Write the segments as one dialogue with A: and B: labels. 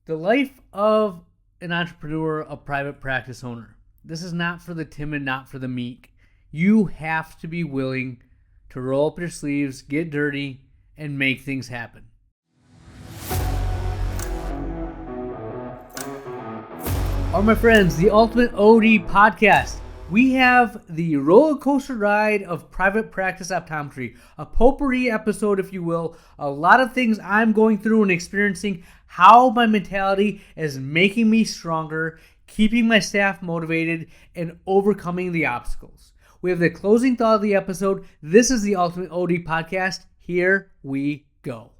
A: The life of an entrepreneur, a private practice owner. This is not for the timid, not for the meek. You have to be willing to roll up your sleeves, get dirty, and make things happen. All my friends, the Ultimate OD Podcast. We have the roller coaster ride of private practice optometry, a potpourri episode, if you will. A lot of things I'm going through and experiencing, how my mentality is making me stronger, keeping my staff motivated, and overcoming the obstacles. We have the closing thought of the episode. This is the Ultimate OD Podcast. Here we go.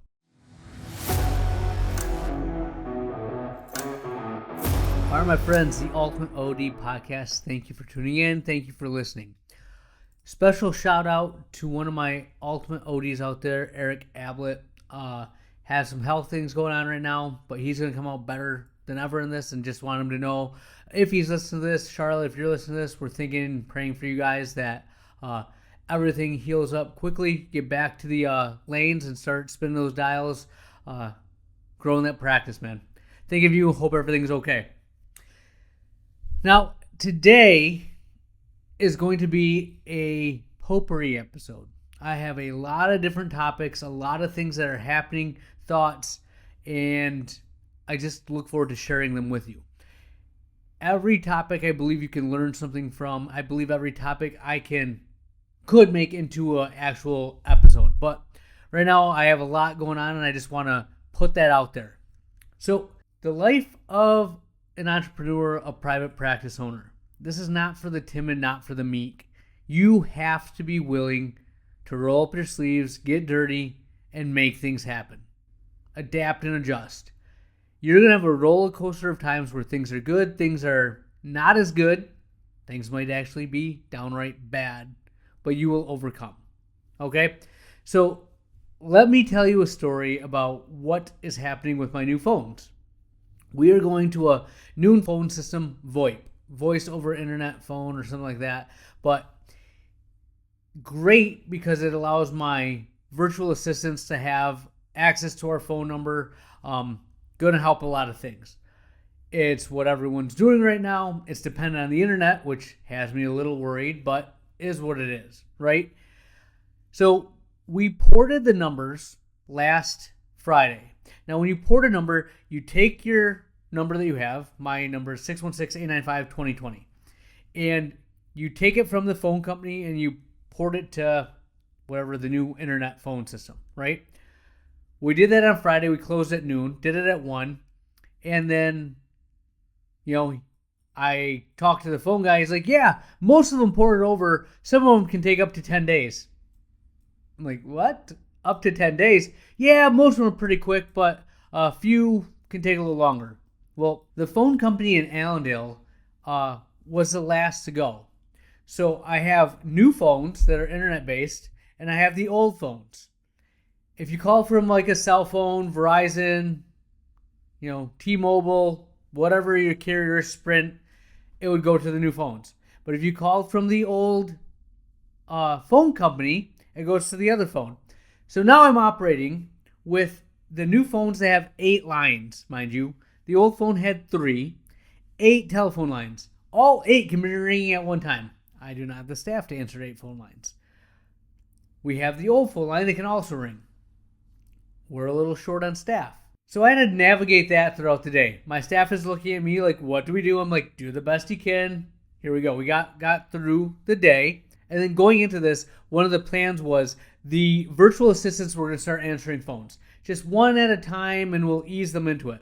A: All right, my friends, the Ultimate OD Podcast. Thank you for tuning in. Thank you for listening. Special shout out to one of my Ultimate ODs out there, Eric Ablett. Has some health things going on right now, but he's going to come out better than ever in this, and just want him to know, if he's listening to this, Charlotte, if you're listening to this, we're thinking and praying for you guys that everything heals up quickly, get back to the lanes and start spinning those dials, growing that practice, man. Think of you. Hope everything's okay. Now, today is going to be a potpourri episode. I have a lot of different topics, a lot of things that are happening, thoughts, and I just look forward to sharing them with you. Every topic I believe you can learn something from. I believe every topic I could make into an actual episode. But right now I have a lot going on and I just want to put that out there. So, the life of an entrepreneur, a private practice owner. This is not for the timid, not for the meek. You have to be willing to roll up your sleeves, get dirty, and make things happen. Adapt and adjust. You're going to have a roller coaster of times where things are good, things are not as good. Things might actually be downright bad, but you will overcome. Okay? So let me tell you a story about what is happening with my new phones. We are going to a new phone system, VoIP, voice over internet phone or something like that. But great because it allows my virtual assistants to have access to our phone number. Going to help a lot of things. It's what everyone's doing right now. It's dependent on the internet, which has me a little worried, but is what it is, right? So we ported the numbers last Friday. Now, when you port a number, you take your number that you have. My number is 616-895-2020. And you take it from the phone company and you port it to whatever the new internet phone system, right? We did that on Friday. We closed at noon, did it at 1. And then, I talked to the phone guy. He's like, yeah, most of them ported over. Some of them can take up to 10 days. I'm like, what? Up to 10 days? Yeah, most of them are pretty quick, but a few can take a little longer. Well, the phone company in Allendale was the last to go. So I have new phones that are internet-based, and I have the old phones. If you call from like a cell phone, Verizon, T-Mobile, whatever your carrier, Sprint, it would go to the new phones. But if you called from the old phone company, it goes to the other phone. So now I'm operating with the new phones that have 8 lines, mind you. The old phone had 3, 8 telephone lines. All 8 can be ringing at one time. I do not have the staff to answer 8 phone lines. We have the old phone line that can also ring. We're a little short on staff. So I had to navigate that throughout the day. My staff is looking at me like, what do we do? I'm like, do the best you can. Here we go. We got through the day. And then going into this, one of the plans was the virtual assistants were going to start answering phones. Just one at a time, and we'll ease them into it.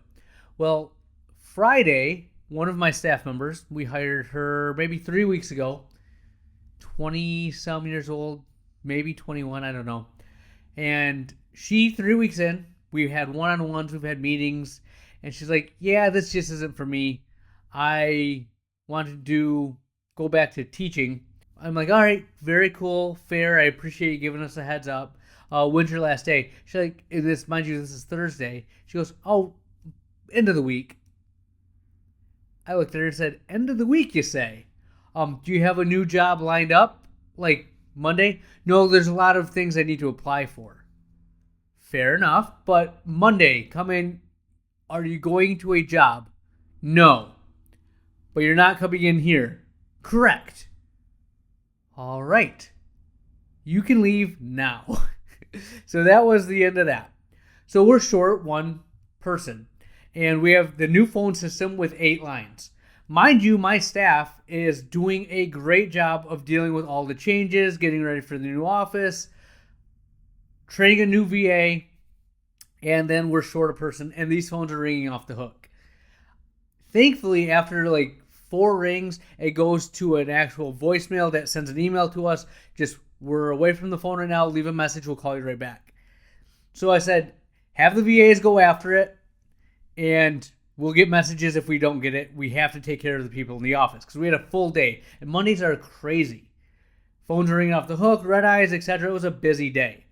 A: Well, Friday, one of my staff members, we hired her maybe 3 weeks ago, 20-some years old, maybe 21, I don't know. And she, 3 weeks in, we had one-on-ones, we've had meetings, and she's like, yeah, this just isn't for me. I want to go back to teaching. I'm like, all right, very cool, fair. I appreciate you giving us a heads up. When's your last day? She's like, mind you, this is Thursday. She goes, oh, end of the week. I looked at her and said, end of the week, you say? Do you have a new job lined up? Like Monday? No, there's a lot of things I need to apply for. Fair enough, but Monday, come in. Are you going to a job? No. But you're not coming in here. Correct. All right. You can leave now. So that was the end of that. So we're short one person. And we have the new phone system with 8 lines. Mind you, my staff is doing a great job of dealing with all the changes, getting ready for the new office, training a new VA, and then we're short a person, and these phones are ringing off the hook. Thankfully, after like 4 rings, it goes to an actual voicemail that sends an email to us. Just, we're away from the phone right now. Leave a message. We'll call you right back. So I said, have the VAs go after it, and we'll get messages if we don't get it. We have to take care of the people in the office because we had a full day. And Mondays are crazy. Phones are ringing off the hook, red eyes, etc. It was a busy day.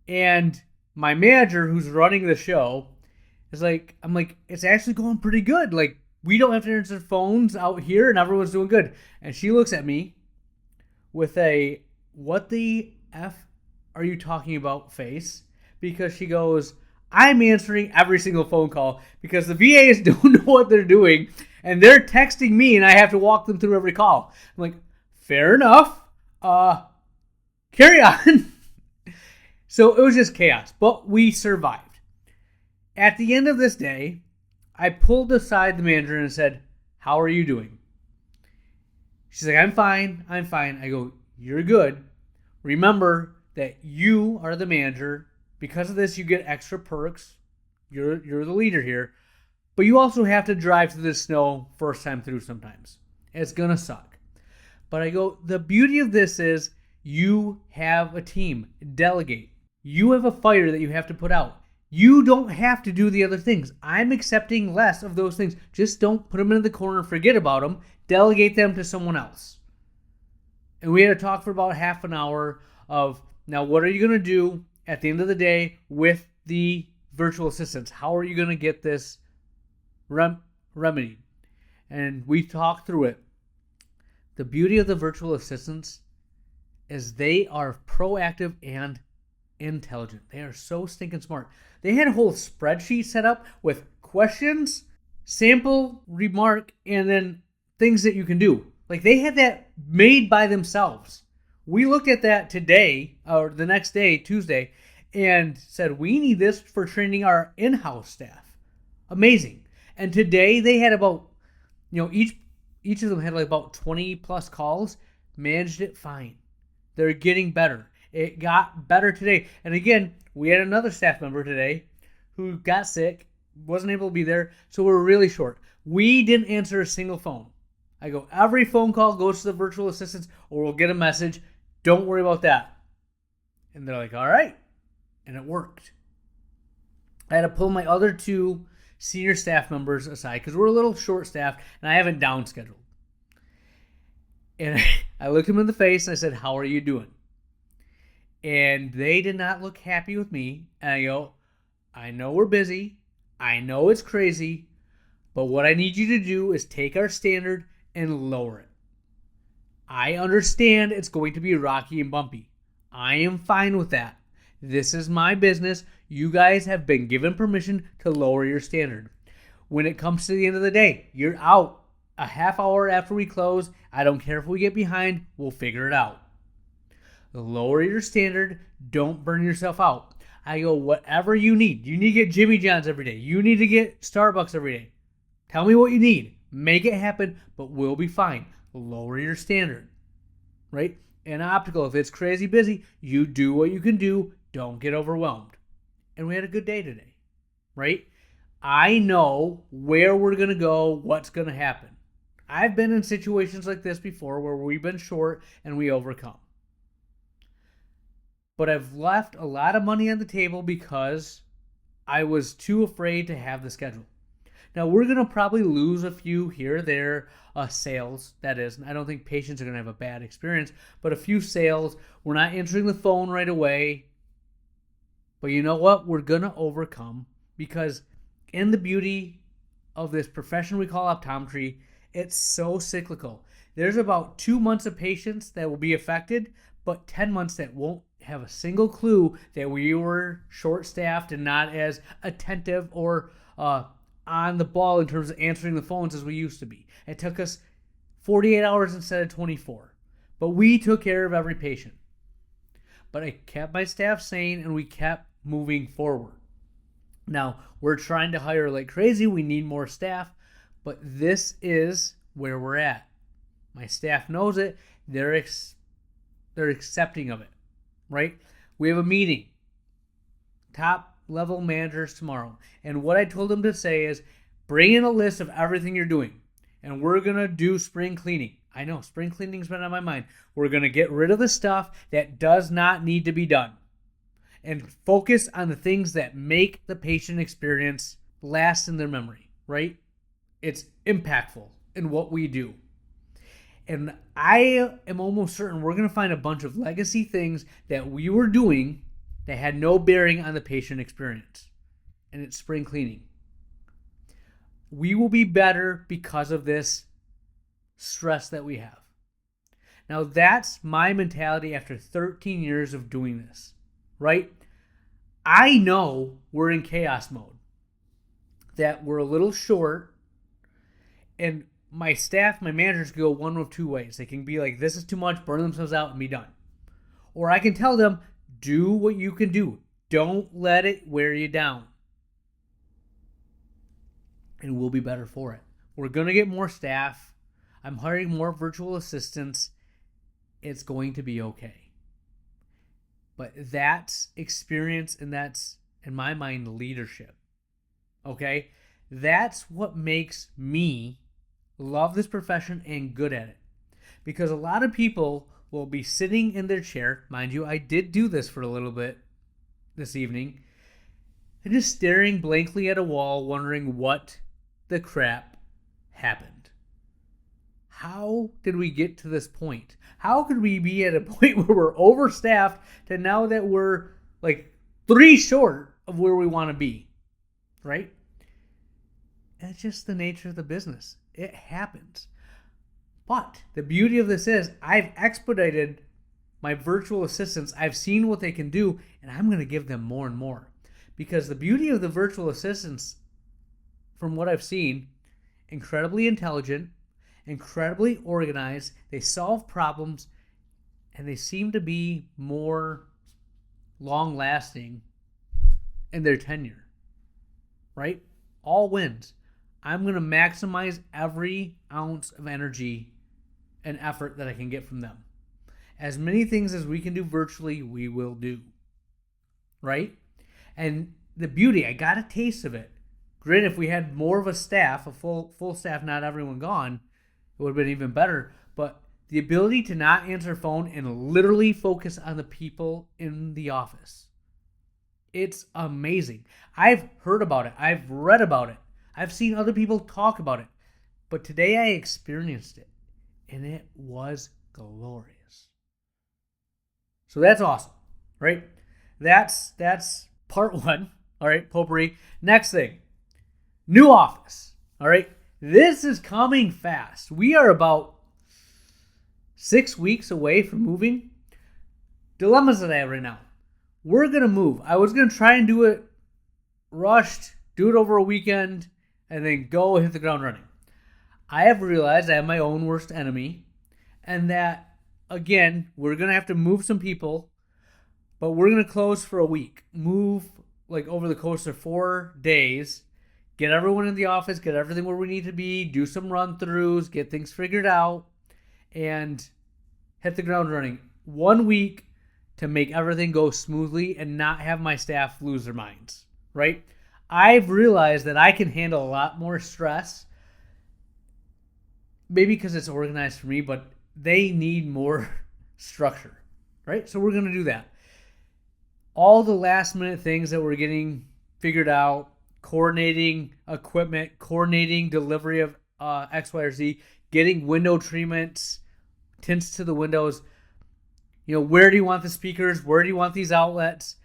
A: And my manager, who's running the show, is like, I'm like, it's actually going pretty good. Like, we don't have to answer phones out here and everyone's doing good. And she looks at me with a, what the F are you talking about face? Because she goes, I'm answering every single phone call because the VAs don't know what they're doing and they're texting me and I have to walk them through every call. I'm like, fair enough. Carry on. So it was just chaos, but we survived. At the end of this day, I pulled aside the manager and said, how are you doing? She's like, I'm fine. I go, you're good. Remember that you are the manager. Because of this, you get extra perks. You're the leader here. But you also have to drive through the snow first time through sometimes. It's going to suck. But I go, the beauty of this is you have a team. Delegate. You have a fire that you have to put out. You don't have to do the other things. I'm accepting less of those things. Just don't put them in the corner and forget about them. Delegate them to someone else. And we had a talk for about half an hour of, now what are you going to do at the end of the day with the virtual assistants? How are you going to get this remedied? And we talked through it. The beauty of the virtual assistants is they are proactive and intelligent. They are so stinking smart. They had a whole spreadsheet set up with questions, sample, remark, and then things that you can do. Like they had that made by themselves. We looked at that today, or the next day, Tuesday, and said, we need this for training our in-house staff. Amazing. And today they had about, each of them had like about 20 plus calls, managed it fine. They're getting better. It got better today. And again, we had another staff member today who got sick, wasn't able to be there, so we're really short. We didn't answer a single phone. I go, every phone call goes to the virtual assistants or we'll get a message. Don't worry about that. And they're like, all right. And it worked. I had to pull my other 2 senior staff members aside because we're a little short-staffed and I haven't down-scheduled. And I looked them in the face and I said, how are you doing? And they did not look happy with me. And I go, I know we're busy. I know it's crazy. But what I need you to do is take our standard and lower it. I understand it's going to be rocky and bumpy. I am fine with that. This is my business. You guys have been given permission to lower your standard. When it comes to the end of the day, you're out a half hour after we close. I don't care if we get behind. We'll figure it out. Lower your standard. Don't burn yourself out. I go, whatever you need. You need to get Jimmy John's every day. You need to get Starbucks every day. Tell me what you need. Make it happen, but we'll be fine. Lower your standard, right? And optical, if it's crazy busy, you do what you can do. Don't get overwhelmed. And we had a good day today, right? I know where we're going to go, what's going to happen. I've been in situations like this before where we've been short and we overcome. But I've left a lot of money on the table because I was too afraid to have the schedule. Now, we're going to probably lose a few here or there, sales, that is. I don't think patients are going to have a bad experience, but a few sales. We're not answering the phone right away. But you know what? We're going to overcome because in the beauty of this profession we call optometry, it's so cyclical. There's about 2 months of patients that will be affected, but 10 months that won't have a single clue that we were short-staffed and not as attentive or on the ball in terms of answering the phones as we used to be. It took us 48 hours instead of 24. But we took care of every patient. But I kept my staff sane and we kept moving forward. Now, we're trying to hire like crazy. We need more staff. But this is where we're at. My staff knows it. They're accepting of it, right? We have a meeting. Top level managers tomorrow. And what I told them to say is, bring in a list of everything you're doing. And we're going to do spring cleaning. I know, spring cleaning's been on my mind. We're going to get rid of the stuff that does not need to be done. And focus on the things that make the patient experience last in their memory, right? It's impactful in what we do. And I am almost certain we're going to find a bunch of legacy things that we were doing that had no bearing on the patient experience. And it's spring cleaning. We will be better because of this stress that we have. Now, that's my mentality after 13 years of doing this, right? I know we're in chaos mode, that we're a little short, and my staff, my managers go one of two ways. They can be like, this is too much, burn themselves out and be done. Or I can tell them, do what you can do. Don't let it wear you down. And we'll be better for it. We're going to get more staff. I'm hiring more virtual assistants. It's going to be okay. But that's experience, and that's, in my mind, leadership. Okay? That's what makes me love this profession and good at it. Because a lot of people will be sitting in their chair. Mind you, I did do this for a little bit this evening. And just staring blankly at a wall, wondering what the crap happened. How did we get to this point? How could we be at a point where we're overstaffed to now that we're like 3 short of where we want to be? Right? And it's just the nature of the business. It happens. But the beauty of this is I've expedited my virtual assistants. I've seen what they can do, and I'm going to give them more and more. Because the beauty of the virtual assistants, from what I've seen, incredibly intelligent, incredibly organized, they solve problems, and they seem to be more long-lasting in their tenure. Right? All wins. I'm going to maximize every ounce of energy and effort that I can get from them. As many things as we can do virtually, we will do. Right? And the beauty, I got a taste of it. Granted, if we had more of a staff, a full staff, not everyone gone, it would have been even better. But the ability to not answer phone and literally focus on the people in the office. It's amazing. I've heard about it. I've read about it. I've seen other people talk about it. But today I experienced it. And it was glorious. So that's awesome, right? That's part 1. All right, potpourri. Next thing. New office. All right. This is coming fast. We are about 6 weeks away from moving. Dilemmas that I have right now. We're going to move. I was going to try and do it rushed, do it over a weekend, and then go hit the ground running. I have realized I have my own worst enemy, and that, again, we're going to have to move some people, but we're going to close for a week. Move like over the course of 4 days, get everyone in the office, get everything where we need to be, do some run-throughs, get things figured out, and hit the ground running. 1 week to make everything go smoothly and not have my staff lose their minds, right? I've realized that I can handle a lot more stress, maybe because it's organized for me, but they need more structure, right? So we're going to do that. All the last minute things that we're getting figured out, coordinating equipment, coordinating delivery of X, Y, or Z, getting window treatments, tints to the windows. You know, where do you want the speakers? Where do you want these outlets?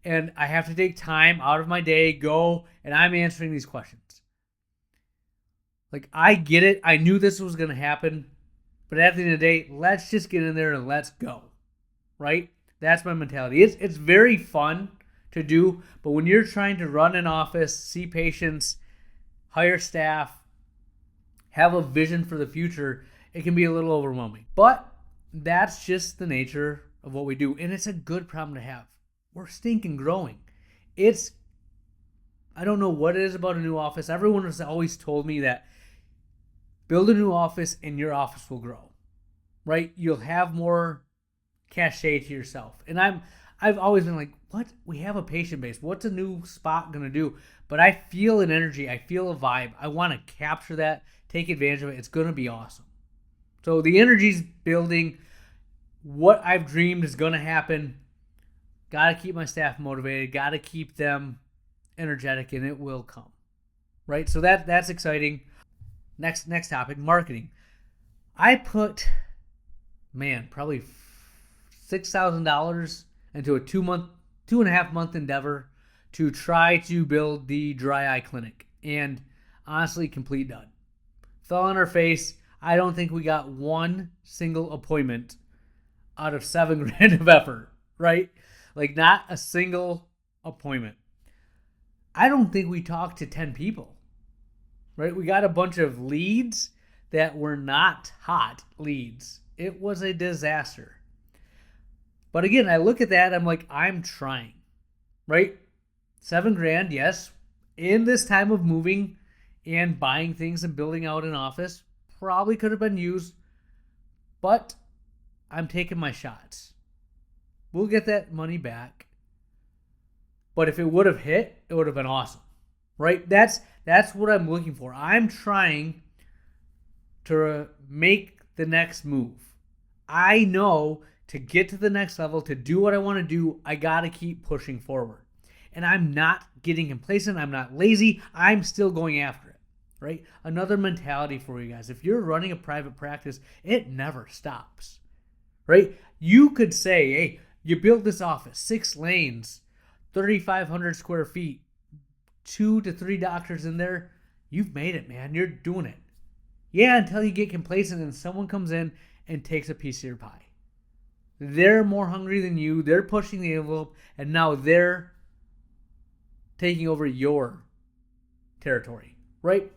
A: And I have to take time out of my day, go, and I'm answering these questions. Like, I get it. I knew this was going to happen. But at the end of the day, let's just get in there and let's go. Right? That's my mentality. It's very fun to do, but when you're trying to run an office, see patients, hire staff, have a vision for the future, it can be a little overwhelming. But that's just the nature of what we do, and it's a good problem to have. We're stinking growing. I don't know what it is about a new office. Everyone has always told me that build a new office and your office will grow, right? You'll have more cachet to yourself. And I've always been like, what? We have a patient base. What's a new spot going to do? But I feel an energy. I feel a vibe. I want to capture that, take advantage of it. It's going to be awesome. So the energy's building. What I've dreamed is going to happen. Got to keep my staff motivated. Got to keep them energetic, and it will come. Right? So that's exciting. Next topic, marketing. I put, probably $6,000 into a 2.5 month endeavor to try to build the dry eye clinic, and honestly, complete dud. Fell on our face. I don't think we got one single appointment out of $7,000 of effort, right? Like, not a single appointment. I don't think we talked to 10 people, right? We got a bunch of leads that were not hot leads. It was a disaster. But again, I look at that, I'm like, I'm trying, right? $7,000, yes. In this time of moving and buying things and building out an office, probably could have been used, but I'm taking my shots. We'll get that money back. But if it would have hit, it would have been awesome, right? That's what I'm looking for. I'm trying to make the next move. I know to get to the next level, to do what I want to do, I got to keep pushing forward. And I'm not getting complacent. I'm not lazy. I'm still going after it, right? Another mentality for you guys. If you're running a private practice, it never stops, right? You could say, hey, you built this office, 6 lanes, 3,500 square feet, 2 to 3 doctors in there. You've made it, man. You're doing it. Yeah, until you get complacent and someone comes in and takes a piece of your pie. They're more hungry than you. They're pushing the envelope, and now they're taking over your territory, right?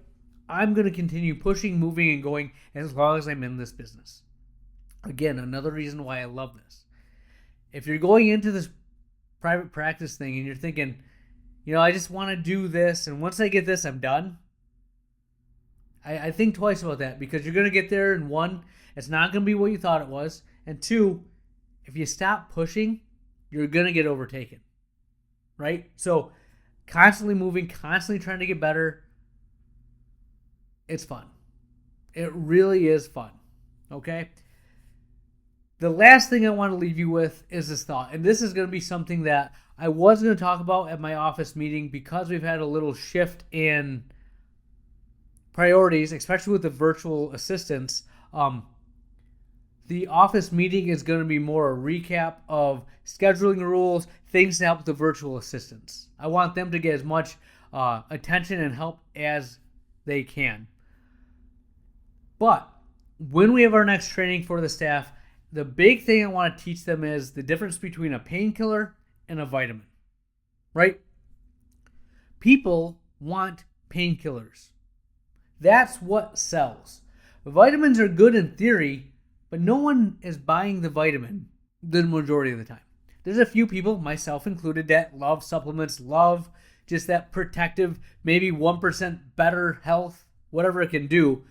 A: I'm going to continue pushing, moving, and going as long as I'm in this business. Again, another reason why I love this. If you're going into this private practice thing and you're thinking, I just want to do this, and once I get this, I'm done. I think twice about that, because you're going to get there, and 1, it's not going to be what you thought it was, and 2, if you stop pushing, you're going to get overtaken, right? So constantly moving, constantly trying to get better. It's fun. It really is fun, okay? The last thing I want to leave you with is this thought, and this is going to be something that I was going to talk about at my office meeting, because we've had a little shift in priorities, especially with the virtual assistants. The office meeting is going to be more a recap of scheduling rules, things to help the virtual assistants. I want them to get as much attention and help as they can. But when we have our next training for the staff, the big thing I want to teach them is the difference between a painkiller and a vitamin, right? People want painkillers. That's what sells. Vitamins are good in theory, but no one is buying the vitamin the majority of the time. There's a few people, myself included, that love supplements, love just that protective, maybe 1% better health, whatever it can do.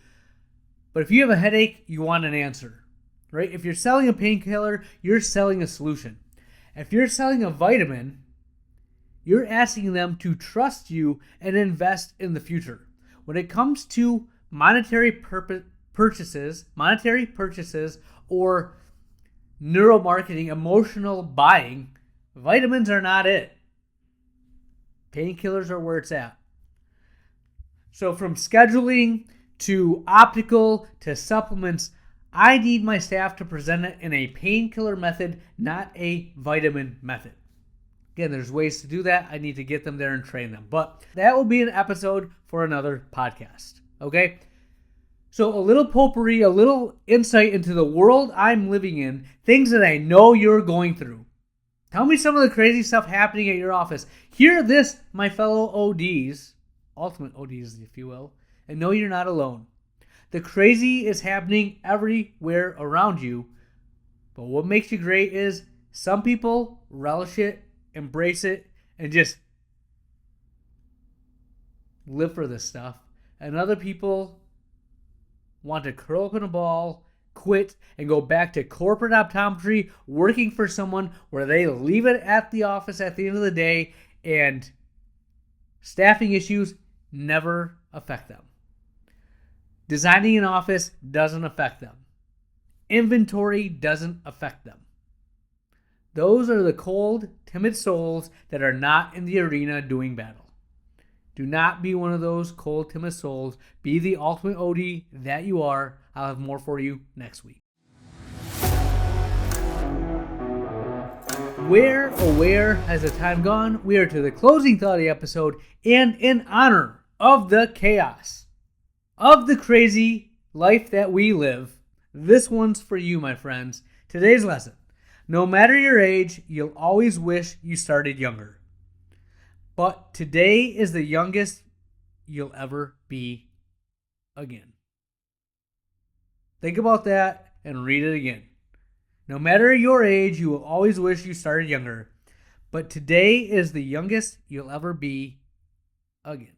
A: But if you have a headache, you want an answer, right? If you're selling a painkiller, you're selling a solution. If you're selling a vitamin, you're asking them to trust you and invest in the future. When it comes to monetary purchases or neuromarketing, emotional buying, vitamins are not it. Painkillers are where it's at. So from scheduling to optical to supplements, I need my staff to present it in a painkiller method, not a vitamin method. Again, there's ways to do that. I need to get them there and train them. But that will be an episode for another podcast. Okay? So a little potpourri, a little insight into the world I'm living in, things that I know you're going through. Tell me some of the crazy stuff happening at your office. Hear this, my fellow ODs, ultimate ODs, if you will, and know you're not alone. The crazy is happening everywhere around you, but what makes you great is some people relish it, embrace it, and just live for this stuff. And other people want to curl up in a ball, quit, and go back to corporate optometry, working for someone where they leave it at the office at the end of the day, and staffing issues never affect them. Designing an office doesn't affect them. Inventory doesn't affect them. Those are the cold, timid souls that are not in the arena doing battle. Do not be one of those cold, timid souls. Be the ultimate OD that you are. I'll have more for you next week. Where has the time gone? We are to the closing thought of the episode, and in honor of the chaos, of the crazy life that we live, this one's for you, my friends. Today's lesson: no matter your age, you'll always wish you started younger. But today is the youngest you'll ever be again. Think about that and read it again. No matter your age, you will always wish you started younger. But today is the youngest you'll ever be again.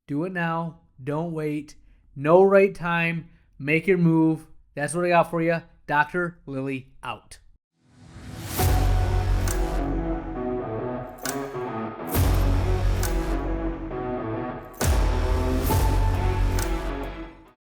A: Do it now. Don't wait. No right time. Make your move. That's what I got for you. Dr. Lily out.